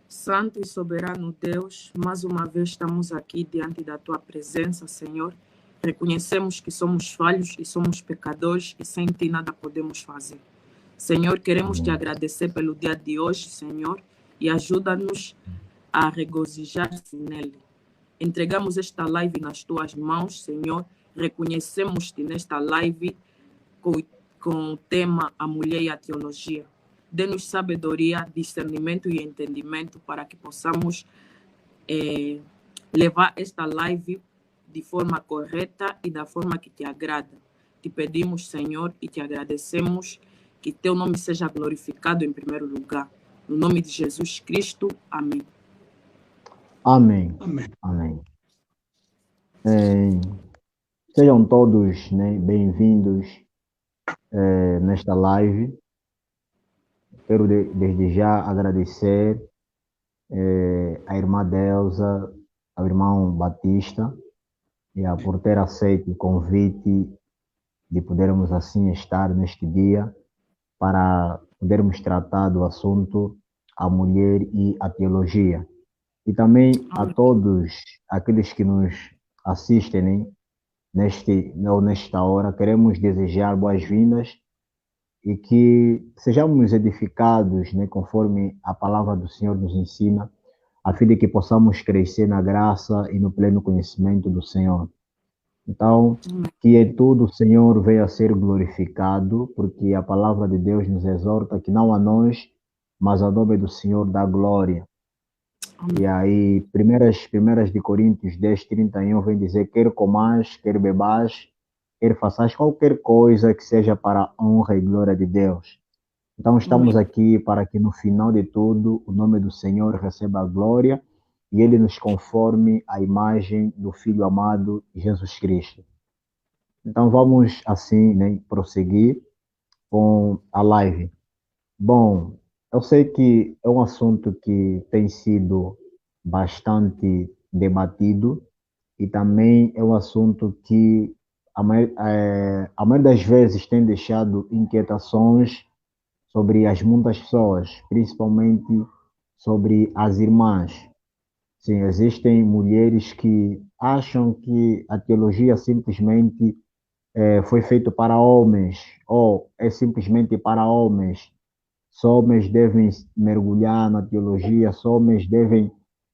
Santo e soberano Deus, mais uma vez estamos aqui diante da Tua presença, Senhor. Reconhecemos que somos falhos e somos pecadores e sem Ti nada podemos fazer. Senhor, queremos Te agradecer pelo dia de hoje, Senhor, e ajuda-nos a regozijar-se nele. Entregamos esta live nas Tuas mãos, Senhor. Reconhecemos-Te nesta live com o tema A Mulher e a Teologia. Dê-nos sabedoria, discernimento e entendimento para que possamos levar esta live de forma correta e da forma que Te agrada. Te pedimos, Senhor, e Te agradecemos que Teu nome seja glorificado em primeiro lugar. No nome de Jesus Cristo. Amém. Amém. Amém. Amém. Sejam todos, né, bem-vindos nesta live. Quero desde já agradecer à irmã Delza, ao irmão Batista, por ter aceito o convite de podermos assim estar neste dia para podermos tratar do assunto a mulher e a teologia. E também a todos aqueles que nos assistem, né, nesta hora, queremos desejar boas-vindas e que sejamos edificados, né, conforme a palavra do Senhor nos ensina, a fim de que possamos crescer na graça e no pleno conhecimento do Senhor. Então, que em tudo o Senhor venha a ser glorificado, porque a palavra de Deus nos exorta que não a nós, mas ao nome do Senhor dá glória. E aí, primeiras de Coríntios 10:31 vem dizer: quer comais, quer bebais, quer façais qualquer coisa que seja para a honra e glória de Deus. Então estamos aqui para que no final de tudo o nome do Senhor receba a glória e Ele nos conforme à imagem do Filho amado Jesus Cristo. Então vamos assim, né, prosseguir com a live. Bom, eu sei que é um assunto que tem sido bastante debatido e também é um assunto que a maioria das vezes tem deixado inquietações sobre as muitas pessoas, principalmente sobre as irmãs. Sim, existem mulheres que acham que a teologia simplesmente foi feita para homens, ou é simplesmente para homens. Só homens devem mergulhar na teologia, só homens devem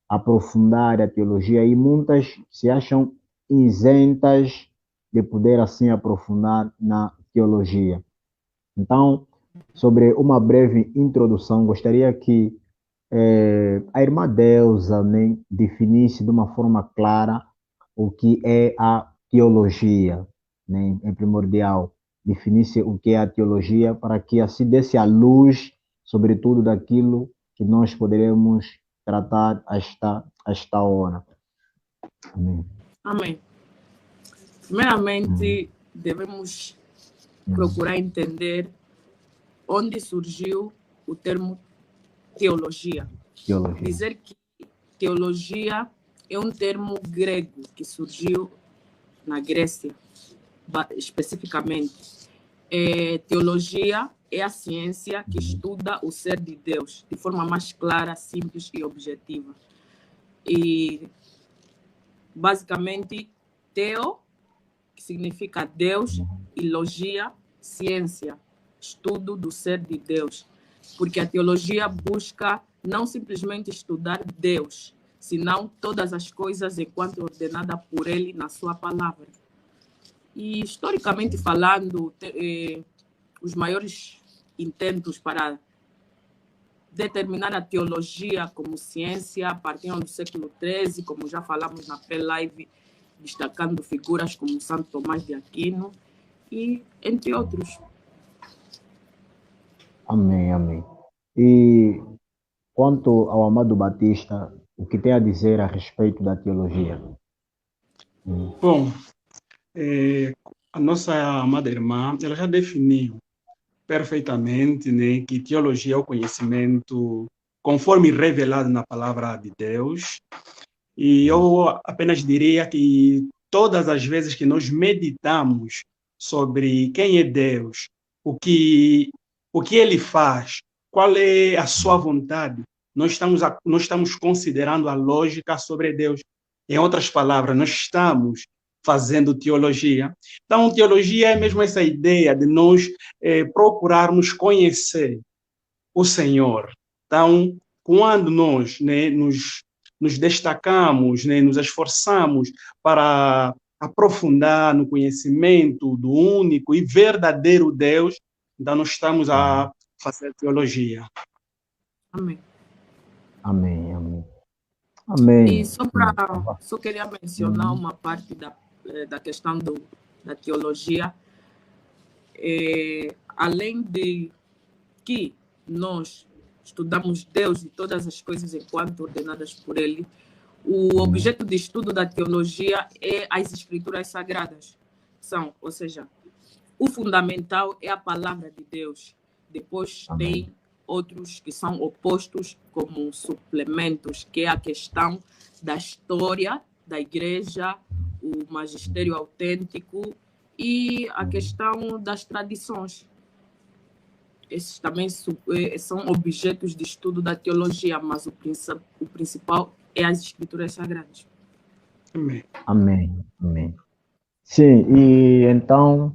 aprofundar a teologia, e muitas se acham isentas de poder assim aprofundar na teologia. Então, sobre uma breve introdução, gostaria que a irmã Delza, né, definisse de uma forma clara o que é a teologia, né, em primordial, definisse o que é a teologia para que assim desse a luz, sobretudo daquilo que nós poderemos tratar a esta hora. Amém. Amém. Primeiramente, devemos procurar entender onde surgiu o termo teologia. Dizer que teologia é um termo grego que surgiu na Grécia, especificamente. Teologia é a ciência que estuda o ser de Deus de forma mais clara, simples e objetiva. E, basicamente, teo, que significa Deus, e logia, ciência, estudo do ser de Deus. Porque a teologia busca não simplesmente estudar Deus, senão todas as coisas enquanto ordenada por Ele na sua palavra. E, historicamente falando, os maiores intentos para determinar a teologia como ciência partiram do século XIII, como já falamos na pré-live, destacando figuras como Santo Tomás de Aquino, e entre outros. Amém, amém. E quanto ao amado Batista, o que tem a dizer a respeito da teologia? Bom, a nossa amada irmã, ela já definiu perfeitamente, né, que teologia é o conhecimento conforme revelado na palavra de Deus. E eu apenas diria que todas as vezes que nós meditamos sobre quem é Deus, o que Ele faz, qual é a sua vontade. Nós estamos considerando a lógica sobre Deus. Em outras palavras, nós estamos fazendo teologia. Então, teologia é mesmo essa ideia de nós procurarmos conhecer o Senhor. Então, quando nós, né, nos destacamos, né, nos esforçamos para aprofundar no conhecimento do único e verdadeiro Deus, então nós estamos a fazer teologia. Amém. Amém, amém. Amém. E só queria mencionar uma parte da questão da teologia. Além de que nós estudamos Deus e todas as coisas enquanto ordenadas por Ele, o objeto de estudo da teologia é as Escrituras Sagradas. Ou seja, o fundamental é a palavra de Deus. Depois tem outros que são opostos como suplementos, que é a questão da história da igreja, o magistério autêntico e a questão das tradições. Esses também são objetos de estudo da teologia, mas o principal é as Escrituras Sagradas. Amém. Amém, amém. Sim, e então,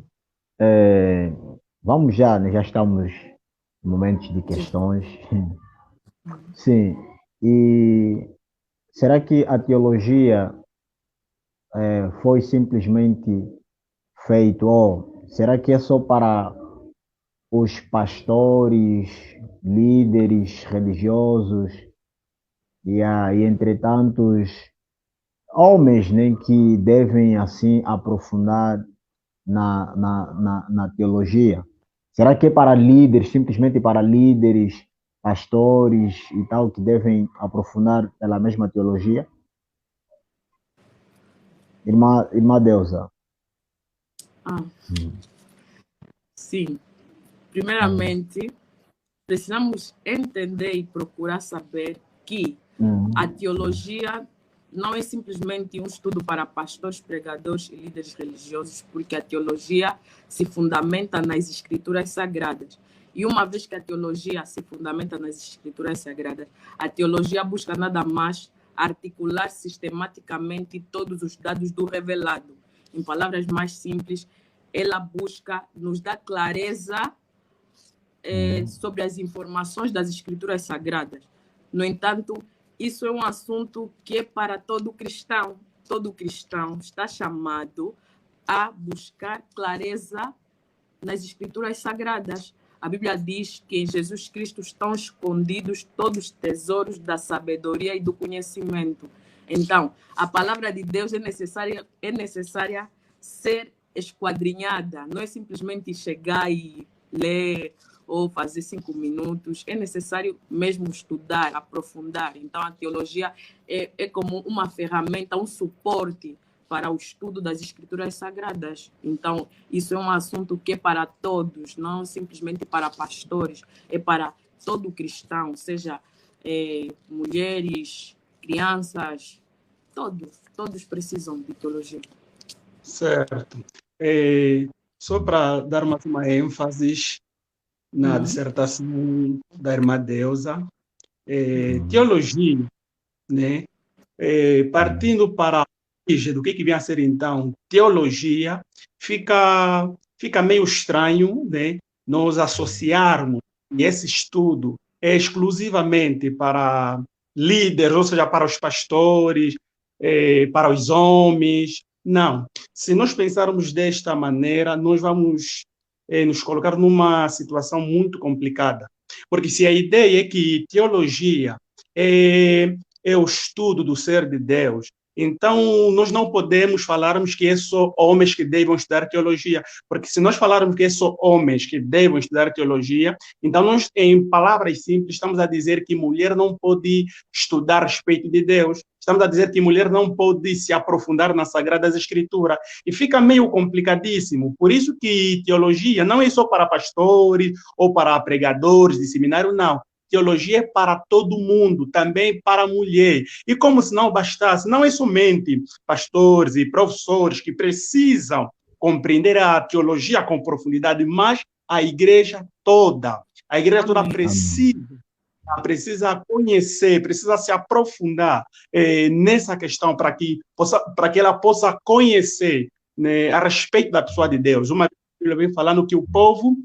vamos já, né? Já estamos em momentos de questões. Sim, e será que a teologia foi simplesmente feito, ou será que é só para os pastores, líderes religiosos e entretanto, homens, né, que devem assim aprofundar na teologia? Será que é para líderes, simplesmente para líderes, pastores e tal, que devem aprofundar pela mesma teologia? Irmã Deusa. Sim. Primeiramente, precisamos entender e procurar saber que a teologia não é simplesmente um estudo para pastores, pregadores e líderes religiosos, porque a teologia se fundamenta nas Escrituras Sagradas. E uma vez que a teologia se fundamenta nas Escrituras Sagradas, a teologia busca nada mais articular sistematicamente todos os dados do revelado. Em palavras mais simples, ela busca nos dar clareza sobre as informações das Escrituras Sagradas. No entanto, isso é um assunto que é para todo cristão. Todo cristão está chamado a buscar clareza nas Escrituras Sagradas. A Bíblia diz que em Jesus Cristo estão escondidos todos os tesouros da sabedoria e do conhecimento. Então, a palavra de Deus é necessária ser esquadrinhada. Não é simplesmente chegar e ler ou fazer 5 minutos. É necessário mesmo estudar, aprofundar. Então, a teologia é como uma ferramenta, um suporte para o estudo das Escrituras Sagradas. Então, isso é um assunto que é para todos, não simplesmente para pastores, é para todo cristão, seja mulheres, crianças, todos precisam de teologia. Certo. Só para dar uma ênfase na dissertação da irmã Deusa, teologia, né? Partindo para do que vem a ser então teologia, fica meio estranho, né? Nós associarmos esse estudo exclusivamente para líderes, ou seja, para os pastores, para os homens. Não. Se nós pensarmos desta maneira, nós vamos nos colocar numa situação muito complicada. Porque se a ideia é que teologia é o estudo do ser de Deus, então nós não podemos falarmos que é só homens que devem estudar teologia, porque se nós falarmos que é só homens que devem estudar teologia, então nós, em palavras simples, estamos a dizer que mulher não pode estudar a respeito de Deus, estamos a dizer que mulher não pode se aprofundar nas Sagradas Escrituras, e fica meio complicadíssimo. Por isso que teologia não é só para pastores ou para pregadores de seminário, não. Teologia é para todo mundo, também para a mulher. E como se não bastasse, não é somente pastores e professores que precisam compreender a teologia com profundidade, mas a igreja toda. A igreja toda Amém. precisa conhecer, precisa se aprofundar nessa questão para que ela possa conhecer, né, a respeito da pessoa de Deus. Uma Bíblia vem falando que o povo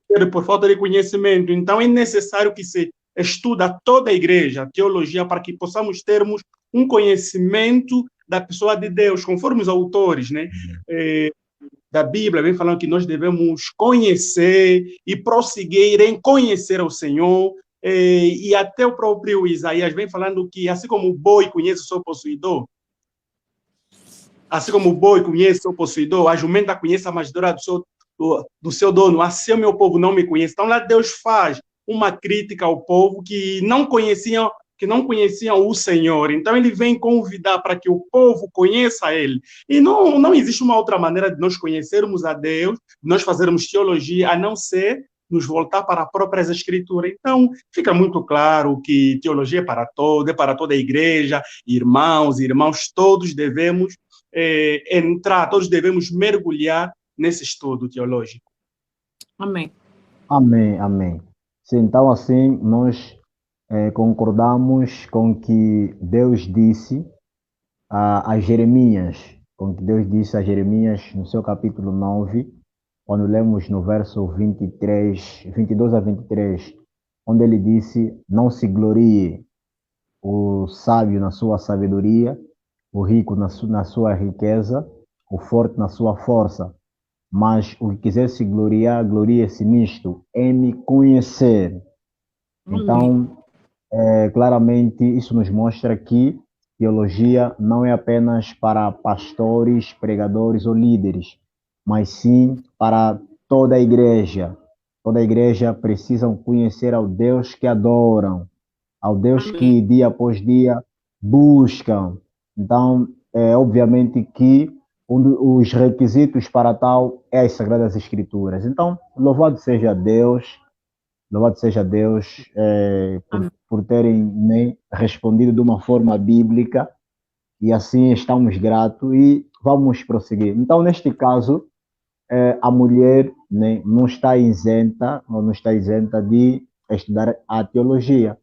perde por falta de conhecimento. Então é necessário que se estuda toda a igreja, a teologia, para que possamos termos um conhecimento da pessoa de Deus, conforme os autores, né, da Bíblia vem falando que nós devemos conhecer e prosseguir em conhecer o Senhor. E até o próprio Isaías vem falando que, assim como o boi conhece o seu possuidor, assim como o boi conhece o seu possuidor, a jumenta conhece a manjedoura do seu dono, assim o meu povo não me conhece. Então lá Deus faz uma crítica ao povo que não conheciam o Senhor. Então ele vem convidar para que o povo conheça ele. E não existe uma outra maneira de nós conhecermos a Deus, de nós fazermos teologia, a não ser nos voltar para as próprias escrituras. Então, fica muito claro que teologia é para toda a igreja, irmãos, todos devemos entrar, todos devemos mergulhar nesse estudo teológico. Amém. Amém, amém. Sim, então, assim, nós concordamos com o que Deus disse a Jeremias, no seu capítulo 9, quando lemos no verso 22 a 23, onde ele disse: não se glorie o sábio na sua sabedoria, o rico na sua riqueza, o forte na sua força, mas o que quiser se gloriar, glorie-se nisto, em me conhecer. Então, claramente, isso nos mostra que teologia não é apenas para pastores, pregadores ou líderes, mas sim para toda a igreja. Toda a igreja precisa conhecer ao Deus que adoram, ao Deus que dia após dia buscam. Então, obviamente que os requisitos para tal é as Sagradas Escrituras. Então, louvado seja Deus por terem respondido de uma forma bíblica, e assim estamos gratos e vamos prosseguir. Então, neste caso, a mulher, né, não está isenta de estudar a teologia.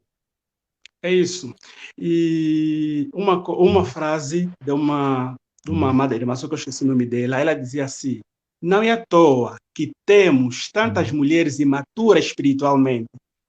É isso. E uma frase de uma amada irmã, só que eu esqueci o nome dela, ela dizia assim: não é à toa que temos tantas mulheres imaturas espiritualmente,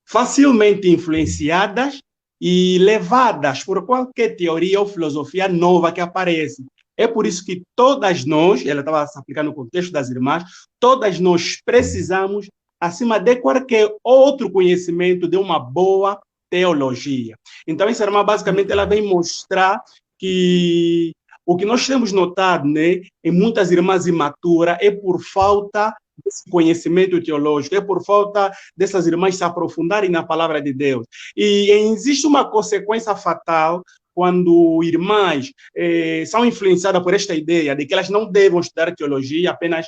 facilmente influenciadas e levadas por qualquer teoria ou filosofia nova que aparece. É por isso que todas nós, ela estava se aplicando no contexto das irmãs, todas nós precisamos, acima de qualquer outro conhecimento, de uma boa teologia. Então, essa irmã, basicamente, ela vem mostrar que o que nós temos notado, né, em muitas irmãs imaturas é por falta desse conhecimento teológico, é por falta dessas irmãs se aprofundarem na palavra de Deus. E existe uma consequência fatal quando irmãs são influenciadas por esta ideia de que elas não devem estudar teologia, apenas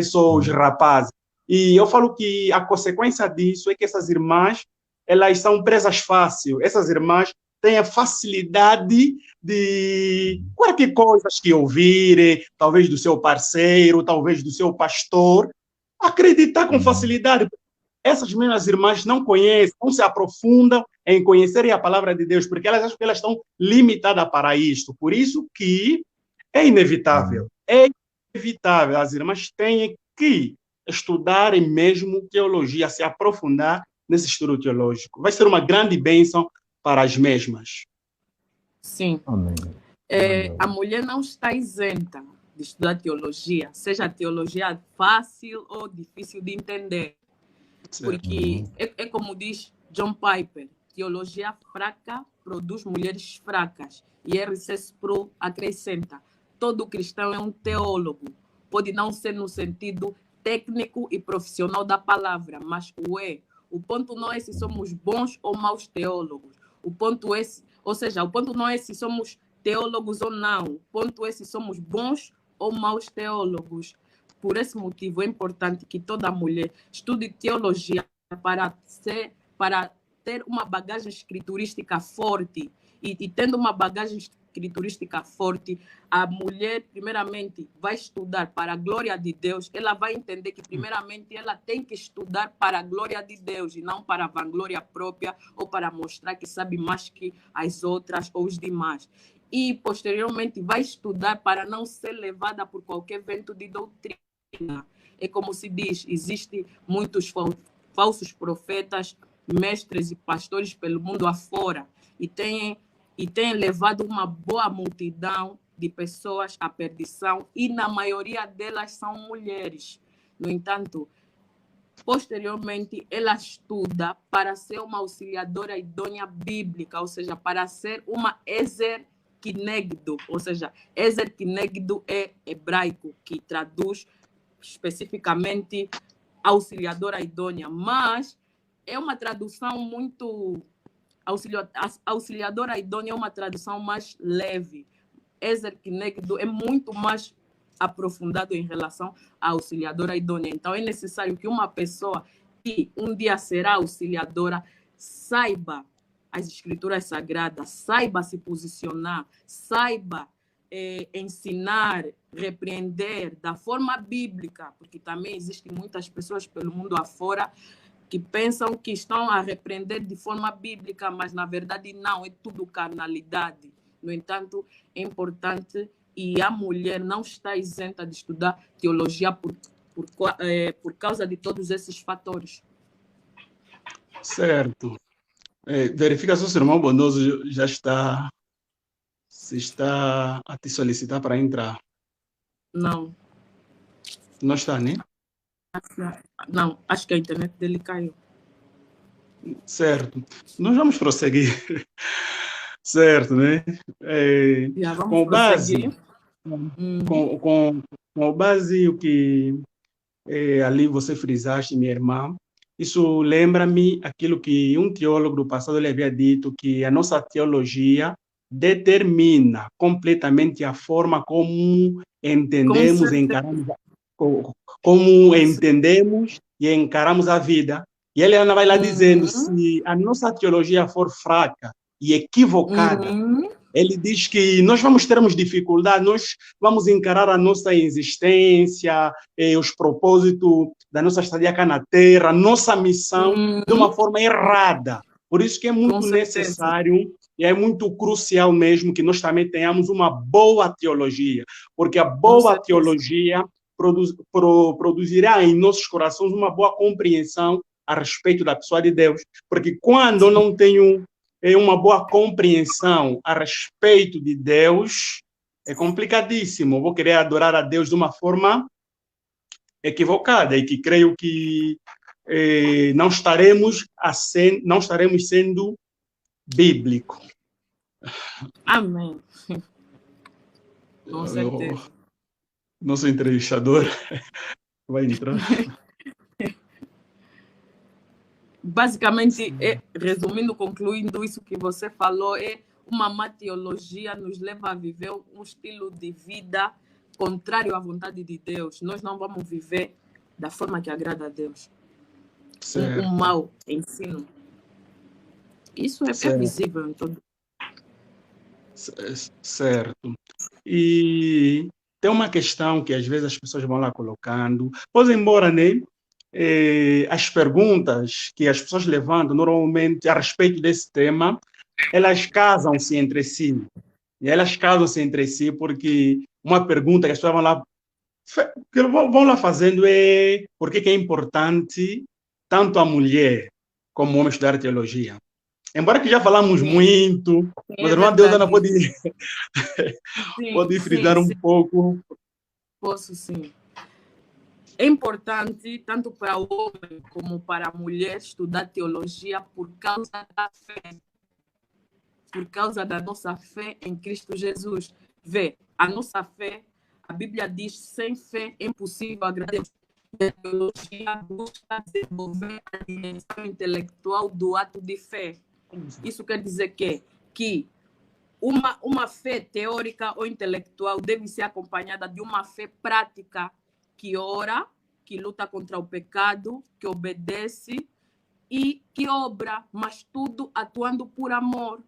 só os rapazes. E eu falo que a consequência disso é que essas irmãs, elas são presas fácil. Essas irmãs têm a facilidade de qualquer coisa que ouvirem, talvez do seu parceiro, talvez do seu pastor, acreditar com facilidade. Essas mesmas irmãs não conhecem, não se aprofundam em conhecerem a palavra de Deus, porque elas acham que elas estão limitadas para isto. Por isso que é inevitável. As irmãs têm que estudarem mesmo teologia, se aprofundar nesse estudo teológico. Vai ser uma grande bênção para as mesmas. Sim. Amém. A mulher não está isenta de estudar teologia, seja teologia fácil ou difícil de entender. Porque é como diz John Piper: teologia fraca produz mulheres fracas. E R.C. Sproul acrescenta: todo cristão é um teólogo. Pode não ser no sentido técnico e profissional da palavra, mas o é. O ponto não é se somos bons ou maus teólogos. O ponto não é se somos teólogos ou não. O ponto é se somos bons ou maus teólogos. Por esse motivo, é importante que toda mulher estude teologia para ter uma bagagem escriturística forte. E tendo uma bagagem escriturística forte, a mulher, primeiramente, vai estudar para a glória de Deus. Ela vai entender que, primeiramente, ela tem que estudar para a glória de Deus e não para a vanglória própria ou para mostrar que sabe mais que as outras ou os demais. E, posteriormente, vai estudar para não ser levada por qualquer vento de doutrina. É como se diz, existem muitos falsos profetas, mestres e pastores pelo mundo afora e têm levado uma boa multidão de pessoas à perdição e na maioria delas são mulheres. No entanto, posteriormente, ela estuda para ser uma auxiliadora idônea bíblica, ou seja, para ser uma Ezer Kinegdo, ou seja, Ezer Kinegdo é hebraico, que traduz especificamente auxiliadora idônea, mas é uma tradução muito... Auxiliadora idônea é uma tradução mais leve. Ezer Kinegdo é muito mais aprofundado em relação à auxiliadora idônea. Então, é necessário que uma pessoa que um dia será auxiliadora saiba as escrituras sagradas, saiba se posicionar, saiba ensinar, repreender da forma bíblica, porque também existem muitas pessoas pelo mundo afora que pensam que estão a repreender de forma bíblica, mas na verdade não, é tudo carnalidade. No entanto, é importante e a mulher não está isenta de estudar teologia por causa de todos esses fatores. Certo. Verifica se o seu irmão bondoso já está a te solicitar para entrar. Não. Não está, né? Não, acho que a internet dele caiu. Certo. Nós vamos prosseguir. Certo, né? Com base, com base o que ali você frisaste, minha irmã, isso lembra-me aquilo que um teólogo do passado lhe havia dito, que a nossa teologia determina completamente a forma como entendemos, encaramos, como entendemos e encaramos a vida. E ele vai lá dizendo, se a nossa teologia for fraca e equivocada, ele diz que nós vamos termos dificuldade, nós vamos encarar a nossa existência, os propósitos da nossa estadia cá na Terra, a nossa missão de uma forma errada. Por isso que é muito necessário e é muito crucial mesmo que nós também tenhamos uma boa teologia, porque a boa teologia produzirá em nossos corações uma boa compreensão a respeito da pessoa de Deus, porque quando eu não tenho uma boa compreensão a respeito de Deus, é complicadíssimo. Eu vou querer adorar a Deus de uma forma equivocada e que creio que não estaremos sendo bíblico. Amém. Com certeza. Nosso entrevistador vai entrar. Basicamente, resumindo, concluindo isso que você falou, uma má teologia nos leva a viver um estilo de vida contrário à vontade de Deus. Nós não vamos viver da forma que agrada a Deus. Um mau ensino. Isso é visível em todo. Certo. E tem uma questão que às vezes as pessoas vão lá colocando, pois embora, né, as perguntas que as pessoas levantam normalmente a respeito desse tema, elas casam-se entre si. E elas casam-se entre si porque uma pergunta que as pessoas vão lá fazendo é por que é importante tanto a mulher como o homem estudar teologia. Embora que já falamos muito, mas a irmã Deusana pode frisar um pouco. Posso sim. É importante, tanto para o homem como para a mulher, estudar teologia por causa da fé. Por causa da nossa fé em Cristo Jesus. Vê, a nossa fé, a Bíblia diz, sem fé é impossível agradar a Deus. A teologia busca desenvolver a dimensão intelectual do ato de fé. Isso quer dizer que uma fé teórica ou intelectual deve ser acompanhada de uma fé prática que ora, que luta contra o pecado, que obedece e que obra, mas tudo atuando por amor.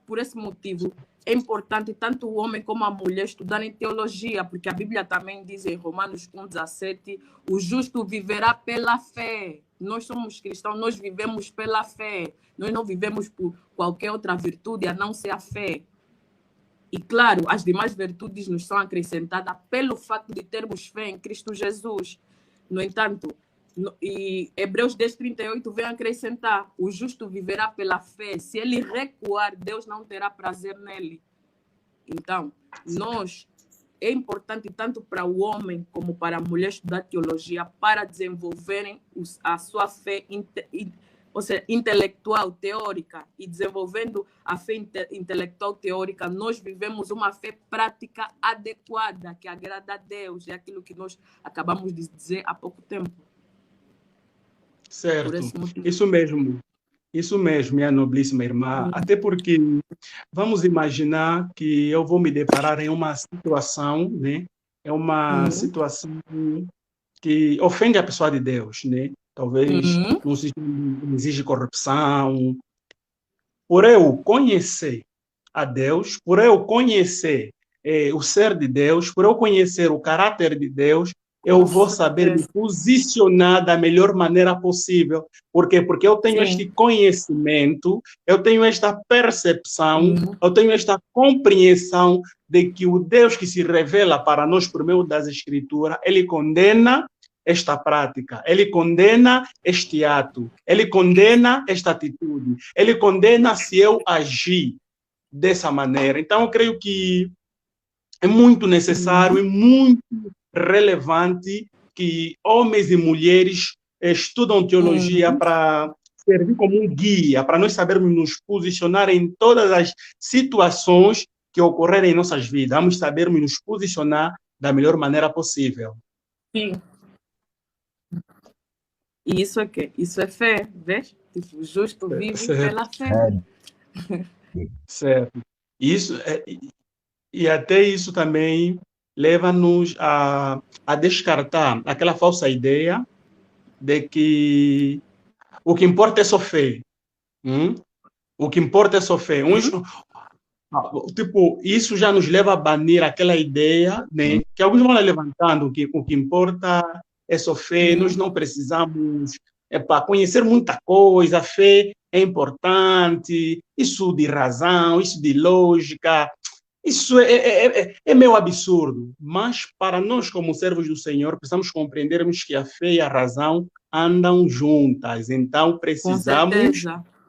Por esse motivo, é importante tanto o homem como a mulher estudarem teologia, porque a Bíblia também diz em Romanos 1,17, o justo viverá pela fé. Nós somos cristãos, nós vivemos pela fé. Nós não vivemos por qualquer outra virtude, a não ser a fé. E, claro, as demais virtudes nos são acrescentadas pelo fato de termos fé em Cristo Jesus. No entanto, e Hebreus 10:38 vem acrescentar, o justo viverá pela fé. Se ele recuar, Deus não terá prazer nele. Então, é importante tanto para o homem como para a mulher estudar teologia para desenvolverem a sua fé, ou seja, intelectual, teórica, e desenvolvendo a fé intelectual, teórica, nós vivemos uma fé prática adequada, que agrada a Deus. É aquilo que nós acabamos de dizer há pouco tempo. Certo, isso mesmo, minha nobilíssima irmã. Até porque vamos imaginar que eu vou me deparar em uma situação, né? É uma situação que ofende a pessoa de Deus, né? Talvez não exige corrupção. Por eu conhecer a Deus, por eu conhecer o ser de Deus, por eu conhecer o caráter de Deus, eu vou saber me posicionar da melhor maneira possível. Por quê? Porque eu tenho este conhecimento, eu tenho esta percepção, eu tenho esta compreensão de que o Deus que se revela para nós por meio das Escrituras, ele condena esta prática, ele condena este ato, ele condena esta atitude, ele condena se eu agir dessa maneira. Então, eu creio que é muito necessário e muito relevante que homens e mulheres estudam teologia para servir como um guia, para nós sabermos nos posicionar em todas as situações que ocorrerem em nossas vidas. Vamos sabermos nos posicionar da melhor maneira possível. Sim. E isso é quê? Isso é fé, vês? Tipo, o justo vive pela fé. Certo. Isso e até isso também leva-nos a descartar aquela falsa ideia de que o que importa é só fé. O que importa é só fé. Tipo, isso já nos leva a banir aquela ideia, né, que alguns vão levantando, que o que importa é só fé, nós não precisamos conhecer muita coisa, a fé é importante, isso de razão, isso de lógica. Isso é meio absurdo, mas para nós, como servos do Senhor, precisamos compreendermos que a fé e a razão andam juntas. Então, precisamos,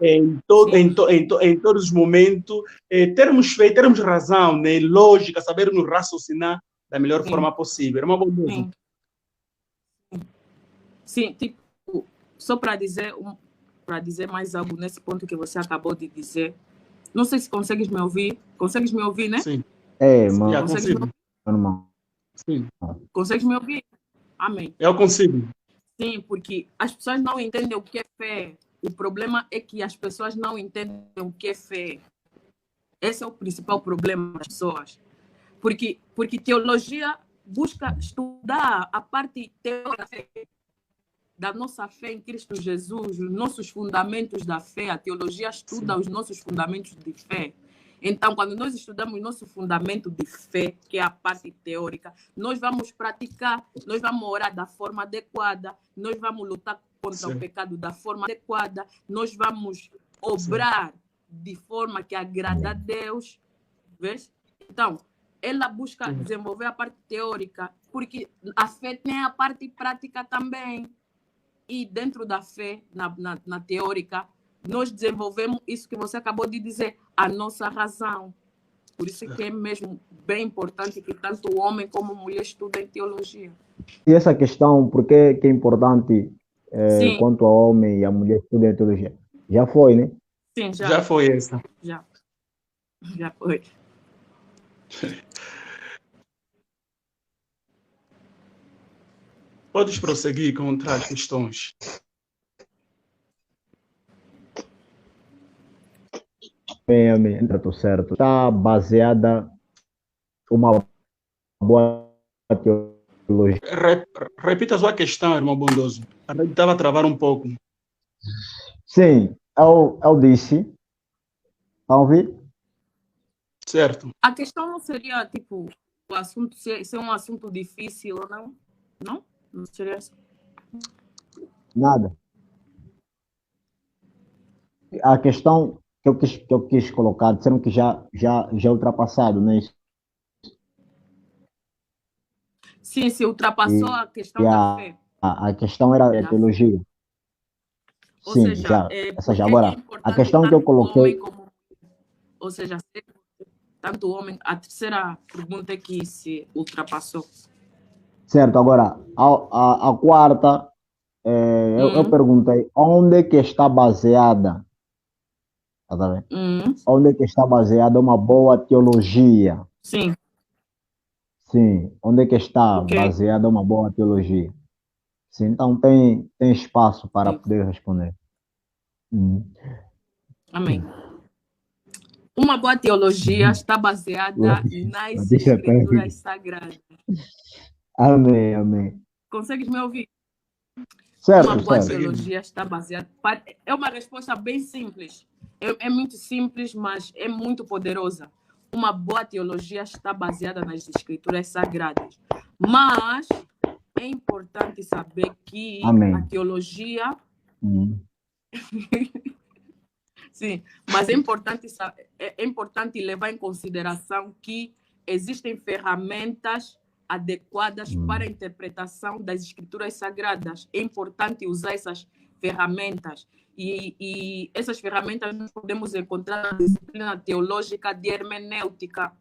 em todos os momentos, termos fé, termos razão, né? Lógica, sabermos raciocinar da melhor forma possível. É uma boa coisa. Sim, tipo, só para dizer mais algo nesse ponto que você acabou de dizer. Não sei se consegues me ouvir. Consegues me ouvir, né? Sim. Mano. Consigo. Sim. Consegues me ouvir? Amém. Eu consigo. Sim, porque as pessoas não entendem o que é fé. O problema é que as pessoas não entendem o que é fé. Esse é o principal problema das pessoas. Porque teologia busca estudar a parte teórica da nossa fé em Cristo Jesus, os nossos fundamentos da fé. A teologia estuda os nossos fundamentos de fé. Então, quando nós estudamos nosso fundamento de fé, que é a parte teórica, nós vamos praticar, nós vamos orar da forma adequada, nós vamos lutar contra o pecado da forma adequada, nós vamos obrar de forma que agrada a Deus. Vês? Então, ela busca desenvolver a parte teórica, porque a fé tem a parte prática também. E dentro da fé, na teórica, nós desenvolvemos isso que você acabou de dizer, a nossa razão. Por isso que é mesmo bem importante que tanto o homem como a mulher estudem teologia. E essa questão, por que é importante quanto ao homem e a mulher estudem teologia? Já foi, né? Sim, já foi essa. Já foi. Podes prosseguir com outras questões. Amém. Estou certo. Está baseada uma boa teologia. Repita a sua questão, irmão bondoso. A gente estava a travar um pouco. Sim, eu disse. Está a ouvir? Certo. A questão não seria, tipo, o assunto ser um assunto difícil ou não? Não? Não seria assim? Nada. A questão que eu quis colocar, disseram que já é ultrapassado, não é isso? Sim, se ultrapassou E, a e questão da fé. a questão era a Da fé. teologia. Ou Sim, seja, já. Ou seja, porque é agora, a importante questão que eu tanto o homem coloquei, como... Ou seja, tanto o homem... A terceira pergunta é que se ultrapassou. certo, agora, a quarta, eu perguntei onde é que está baseada, tá vendo? Onde é que está baseada uma boa teologia? Sim, Sim, onde é que está ok. baseada uma boa teologia? Sim, então tem espaço para Sim. poder responder. Hum. Amém. Uma boa teologia está baseada nas Deixa escrituras eu- sagradas. Amém, amém. Consegues me ouvir? Uma Certo, boa certo. teologia está baseada... É uma resposta bem simples. É muito simples, mas é muito poderosa. Uma boa teologia está baseada nas escrituras sagradas. Mas é importante saber que a Amém. teologia... Hum. Sim, mas é importante levar em consideração que existem ferramentas adequadas para a Hum. interpretação das escrituras sagradas. É importante usar essas ferramentas. E essas ferramentas nós podemos encontrar na disciplina teológica de hermenêutica,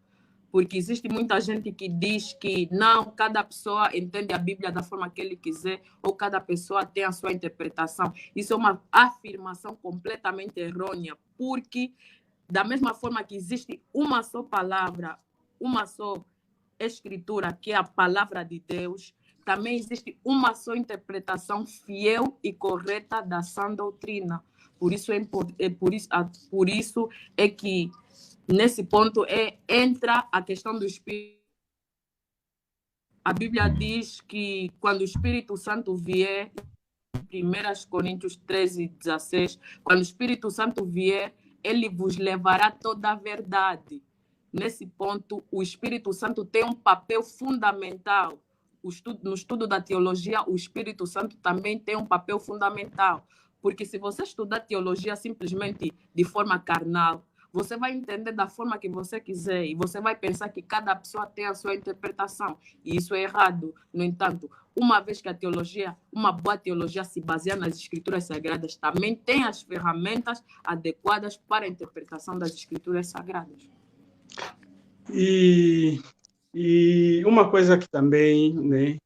porque existe muita gente que diz que não, cada pessoa entende a Bíblia da forma que ele quiser, ou cada pessoa tem a sua interpretação. Isso é uma afirmação completamente errônea, porque da mesma forma que existe uma só palavra, uma só escritura, que é a palavra de Deus, também existe uma só interpretação fiel e correta da sã doutrina. Por isso por isso é que nesse ponto entra a questão do Espírito. A Bíblia diz que quando o Espírito Santo vier, 1 Coríntios 13:16, quando o Espírito Santo vier, ele vos levará toda a verdade. Nesse ponto, o Espírito Santo tem um papel fundamental. No estudo da teologia, o Espírito Santo também tem um papel fundamental. Porque se você estudar teologia simplesmente de forma carnal, você vai entender da forma que você quiser e você vai pensar que cada pessoa tem a sua interpretação. E isso é errado. No entanto, uma vez que uma boa teologia se baseia nas escrituras sagradas, também tem as ferramentas adequadas para a interpretação das escrituras sagradas. E uma coisa que também, né,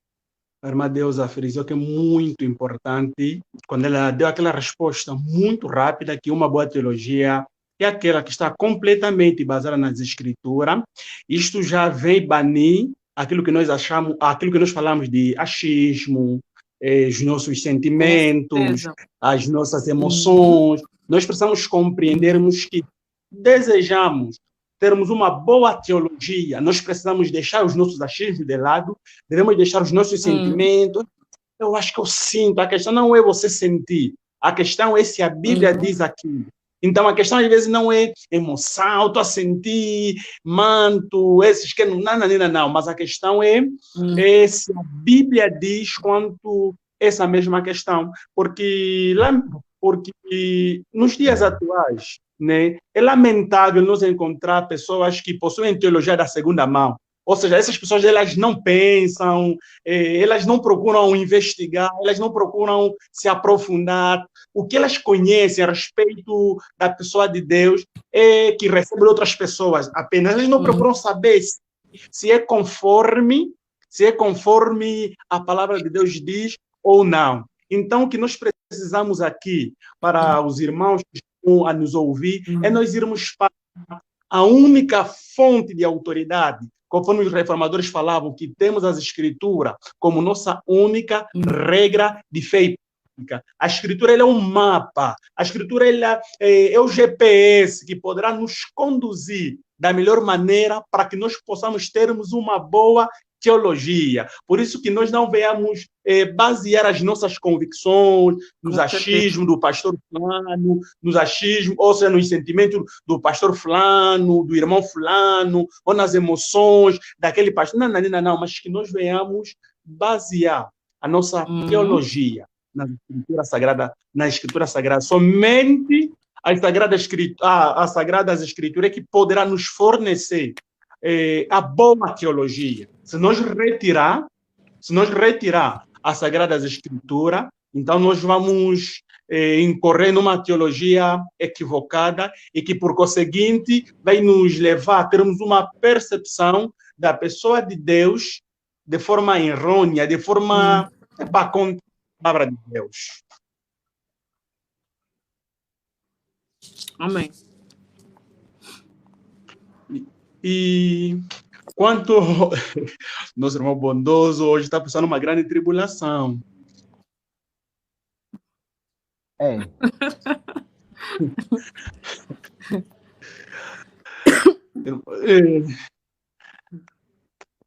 a irmã Deusa frisou que é muito importante, quando ela deu aquela resposta muito rápida, que uma boa teologia é aquela que está completamente baseada nas escrituras. Isto já vem banir aquilo que nós achamos, aquilo que nós falamos de achismo, os nossos sentimentos, as nossas emoções. Nós precisamos compreendermos que desejamos termos uma boa teologia, nós precisamos deixar os nossos achismos de lado, devemos deixar os nossos sentimentos. Eu acho que eu sinto, a questão não é você sentir, a questão é se a Bíblia diz aquilo. Então, a questão às vezes não é emoção, estou a sentir, manto, esses que não, mas a questão é se a Bíblia diz quanto essa mesma questão, porque nos dias atuais, né, é lamentável nós encontrar pessoas que possuem teologia da segunda mão. Ou seja, essas pessoas elas não pensam, elas não procuram investigar, elas não procuram se aprofundar. O que elas conhecem a respeito da pessoa de Deus é que recebe outras pessoas apenas. Elas não procuram saber se é conforme a palavra de Deus diz ou não. Então, o que nós precisamos aqui para os irmãos que estão a nos ouvir é nós irmos para a única fonte de autoridade, conforme os reformadores falavam, que temos as escrituras como nossa única regra de fé e prática. A escritura é um mapa, a escritura é o GPS que poderá nos conduzir da melhor maneira para que nós possamos termos uma boa teologia. Por isso que nós não venhamos basear as nossas convicções nos achismos do pastor fulano, nos achismos, ou seja, nos sentimentos do pastor fulano, do irmão fulano, ou nas emoções daquele pastor. Não, não, não, não, mas que nós venhamos basear a nossa teologia na Escritura Sagrada. Somente as Sagradas Escrituras que poderá nos fornecer a boa teologia. Se nós retirar as Sagradas Escrituras, então nós vamos incorrer numa teologia equivocada e que, por conseguinte, vai nos levar a termos uma percepção da pessoa de Deus de forma errônea, de forma contra a palavra de Deus. Amém. E quanto nosso irmão bondoso hoje está passando uma grande tribulação.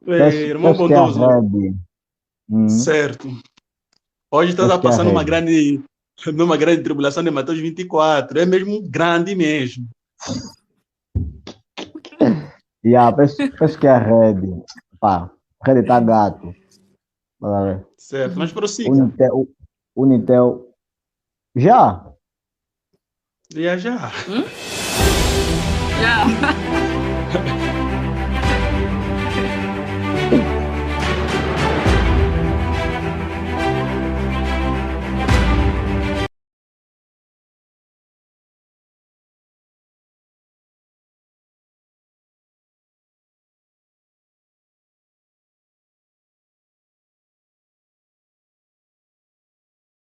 Irmão bondoso. Certo. Hoje está passando numa grande tribulação de Mateus 24. É mesmo grande mesmo. Penso que é a rede. Pá, a rede está gato. Certo, mas prossiga. Unitel. Já? Já. Já.